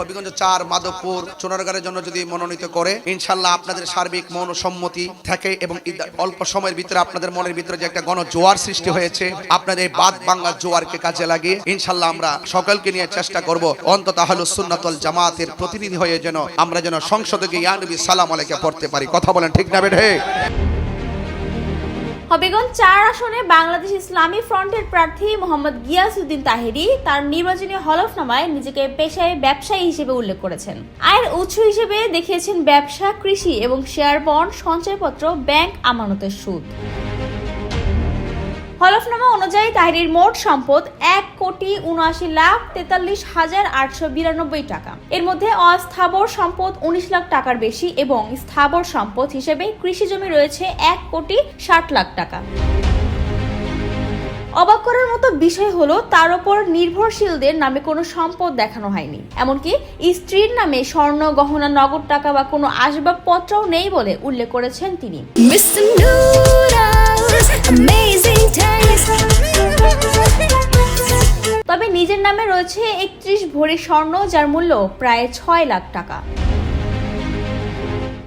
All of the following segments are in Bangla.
হবিগঞ্জ 4 মাধবপুর সোনারগাঁয়ের জন্য যদি মনোনীত করে, ইনশাআল্লাহ আপনাদের সার্বিক মনোসম্মতি থাকে এবং অল্প সময়ের ভিতরে আপনাদের মনের ভিতরে যে একটা গণজোয়ার সৃষ্টি হয়েছে, আপনাদের এই বাদ বাংলা জোয়ারকে কাজে লাগিয়ে ইনশাআল্লাহ আমরা সকলকে নিয়ে চেষ্টা করব অন্তত আহলুস সুন্নাত ওয়াল জামাতের প্রতিনিধি হয়ে আমরা যেন সংসদে গিয়ে ইয়া নবী সালাম আলাইকা পড়তে পারি। কথা বলেন ঠিক না বেঠে? হবিগঞ্জ 4 আসনে বাংলাদেশ ইসলামী ফ্রন্টের প্রার্থী মোহাম্মদ গিয়াসউদ্দিন তাহেরি তার নির্বাচনী হলফনামায় নিজেকে পেশায় ব্যবসায়ী হিসেবে উল্লেখ করেছেন। আয়ের উৎস হিসেবে দেখিয়েছেন ব্যবসা, কৃষি এবং শেয়ার বন্ড, সঞ্চয়পত্র, ব্যাংক আমানতের সুদ। হলফনামা অনুযায়ী তাহেরির মোট সম্পদ 1,79,43,892 টাকা। এর মধ্যে অস্থাবর সম্পদ 19 লাখ টাকার বেশি এবং স্থাবর সম্পদ হিসেবে কৃষি জমি রয়েছে 1,60,00,000 টাকা। অবাক করার মতো বিষয় হলো তার উপর নির্ভরশীলদের নামে কোনো সম্পদ দেখানো হয়নি, এমনকি স্ত্রীর নামে স্বর্ণ গহনা, নগদ টাকা বা কোনো আসবাবপত্রও নেই বলে উল্লেখ করেছেন তিনি। তবে নিজের নামে রয়েছে 31 ভরি স্বর্ণ, যার মূল্য প্রায় 6 লাখ টাকা।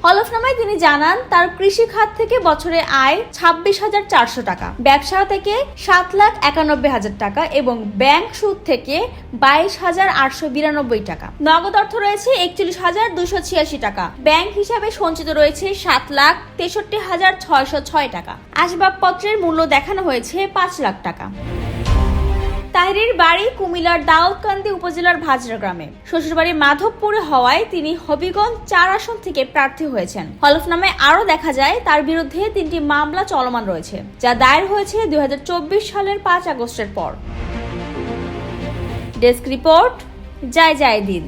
হলফনামায় তিনি জানান তার কৃষি খাত থেকে বছরে আয় 26,400 টাকা, ব্যবসা থেকে 7,91,000 টাকা এবং ব্যাংক সুদ থেকে 22,892 টাকা। নগদ অর্থ রয়েছে 41,286 টাকা। ব্যাংক হিসাবে সঞ্চিত রয়েছে 7,63,606 টাকা। আসবাবপত্রের মূল্য দেখানো হয়েছে 5 লাখ টাকা। তাহেরির বাড়ি কুমিল্লার দাউদকান্দি উপজেলার ভাজরা গ্রামে, শ্বশুরবাড়ি মাধবপুরে হওয়ায় তিনি হবিগঞ্জ 4 আসন থেকে প্রার্থী হয়েছেন। হলফনামায় আরও দেখা যায় তার বিরুদ্ধে 3টি মামলা চলমান রয়েছে, যা দায়ের হয়েছে 2024 সালের 5 আগস্টের পর। ডেস্ক রিপোর্ট, জয় দিন।